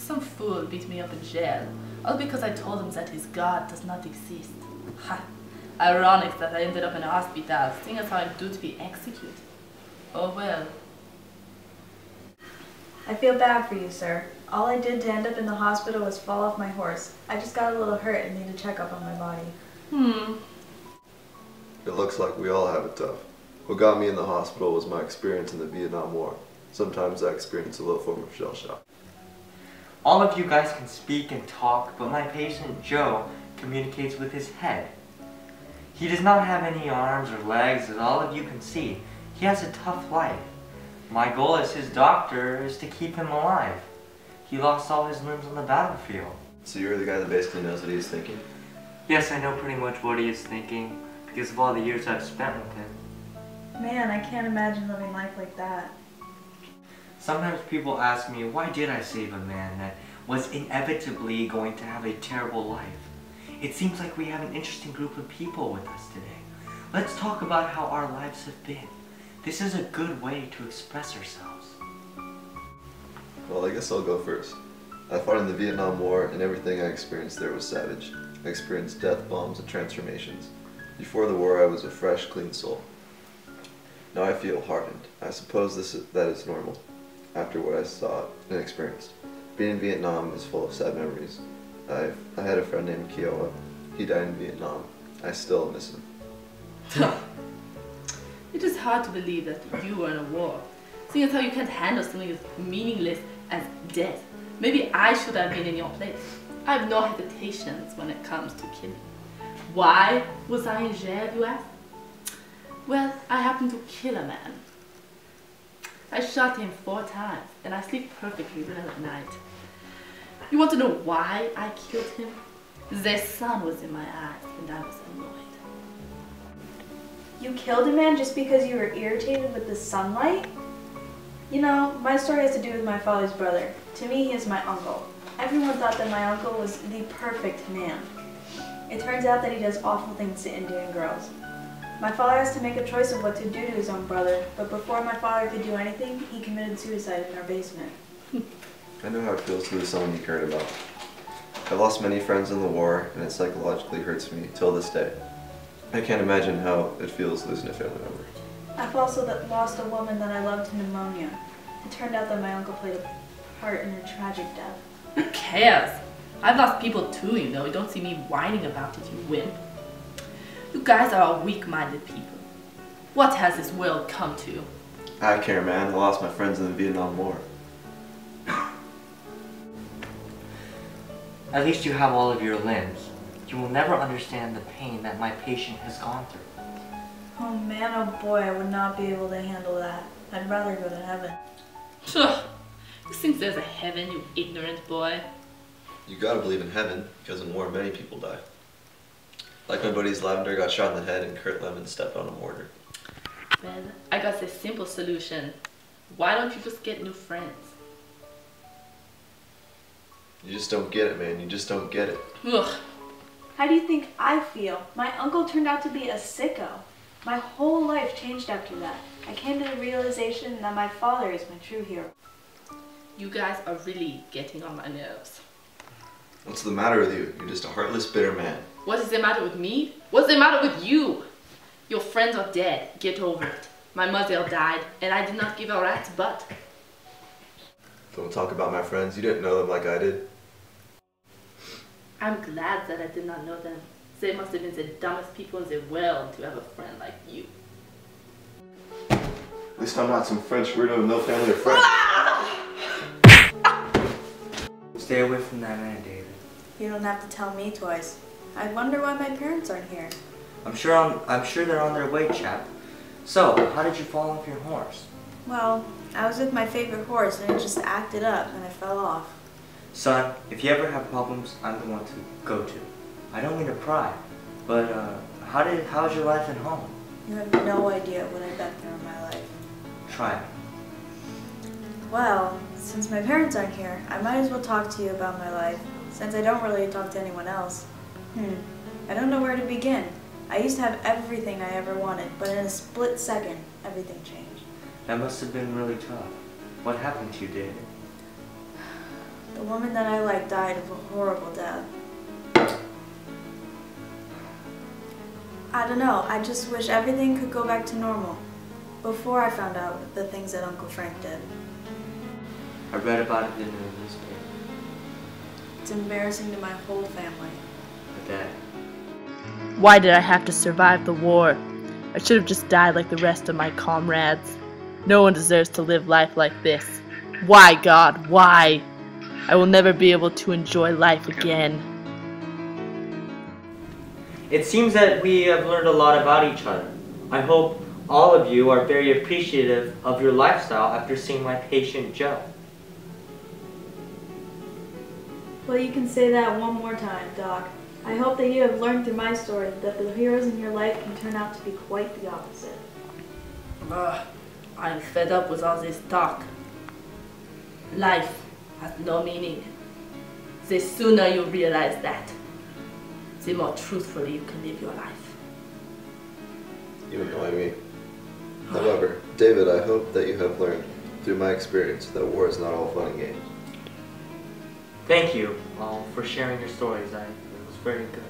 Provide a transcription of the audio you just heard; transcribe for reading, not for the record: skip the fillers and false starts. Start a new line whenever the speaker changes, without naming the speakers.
Some fool beat me up in jail, all because I told him that his God does not exist. Ha! Ironic that I ended up in a hospital, seeing as how I'm due to be executed. Oh well.
I feel bad for you, sir. All I did to end up in the hospital was fall off my horse. I just got a little hurt and need a checkup on my body.
It looks like we all have it tough. What got me in the hospital was my experience in the Vietnam War. Sometimes I experience a little form of shell shock.
All of you guys can speak and talk, but my patient Joe communicates with his head. He does not have any arms or legs, as all of you can see. He has a tough life. My goal as his doctor is to keep him alive. He lost all his limbs on the battlefield.
So you're the guy that basically knows what he's thinking?
Yes, I know pretty much what he is thinking, because of all the years I've spent with him.
Man, I can't imagine living life like that.
Sometimes people ask me, why did I save a man that was inevitably going to have a terrible life? It seems like we have an interesting group of people with us today. Let's talk about how our lives have been. This is a good way to express ourselves.
Well, I guess I'll go first. I fought in the Vietnam War, and everything I experienced there was savage. I experienced death, bombs, and transformations. Before the war, I was a fresh, clean soul. Now I feel hardened. I suppose that is normal, after what I saw and experienced. Being in Vietnam is full of sad memories. I had a friend named Kiowa. He died in Vietnam. I still miss him.
It is hard to believe that you were in a war, seeing as how you can't handle something as meaningless as death. Maybe I should have been in your place. I have no hesitations when it comes to killing. Why was I in jail, you ask? Well, I happened to kill a man. I shot him 4 times, and I sleep perfectly well at night. You want to know why I killed him? The sun was in my eyes, and I was annoyed.
You killed a man just because you were irritated with the sunlight? You know, my story has to do with my father's brother. To me, he is my uncle. Everyone thought that my uncle was the perfect man. It turns out that he does awful things to Indian girls. My father has to make a choice of what to do to his own brother, but before my father could do anything, he committed suicide in our basement.
I know how it feels to lose someone you cared about. I've lost many friends in the war, and it psychologically hurts me till this day. I can't imagine how it feels losing a family member.
I've also lost a woman that I loved to pneumonia. It turned out that my uncle played a part in her tragic death.
Who cares? I've lost people too, you know. You don't see me whining about it, you wimp. You guys are all weak-minded people. What has this world come to?
I care, man. I lost my friends in the Vietnam War.
At least you have all of your limbs. You will never understand the pain that my patient has gone through.
Oh man, oh boy, I would not be able to handle that. I'd rather go to heaven.
Phew. You think there's a heaven, you ignorant boy?
You gotta believe in heaven, because in war many people die. Like my buddies Lavender got shot in the head and Kurt Lemon stepped on a mortar.
Well, I got the simple solution. Why don't you just get new friends?
You just don't get it, man. You just don't get it.
Ugh.
How do you think I feel? My uncle turned out to be a sicko. My whole life changed after that. I came to the realization that my father is my true hero.
You guys are really getting on my nerves.
What's the matter with you? You're just a heartless, bitter man.
What is the matter with me? What's the matter with you? Your friends are dead. Get over it. My mother died, and I did not give a rat's butt.
Don't talk about my friends. You didn't know them like I did.
I'm glad that I did not know them. They must have been the dumbest people in the world to have a friend like you.
At least I'm not some French weirdo with no family or friends.
Stay away from that man, David.
You don't have to tell me twice. I wonder why my parents aren't here.
I'm sure they're on their way, chap. So, how did you fall off your horse?
Well, I was with my favorite horse and it just acted up and I fell off.
Son, if you ever have problems, I'm the one to go to. I don't mean to pry, but how's your life at home?
You have no idea what I've been through in my life.
Try it.
Well, since my parents aren't here, I might as well talk to you about my life, since I don't really talk to anyone else. I don't know where to begin. I used to have everything I ever wanted, but in a split second, everything changed.
That must have been really tough. What happened to you, David?
The woman that I liked died of a horrible death. I don't know, I just wish everything could go back to normal before I found out the things that Uncle Frank did.
I read about it in the newspaper.
It's embarrassing to my whole family.
My dad.
Why did I have to survive the war? I should have just died like the rest of my comrades. No one deserves to live life like this. Why, God? Why? I will never be able to enjoy life again.
It seems that we have learned a lot about each other. I hope all of you are very appreciative of your lifestyle after seeing my patient Joe.
Well, you can say that one more time, Doc. I hope that you have learned through my story that the heroes in your life can turn out to be quite the opposite.
I'm fed up with all this talk. Life has no meaning. The sooner you realize that, the more truthfully you can live your life.
You annoy me. However, David, I hope that you have learned through my experience that war is not all fun and games.
Thank you all for sharing your stories. It was very good.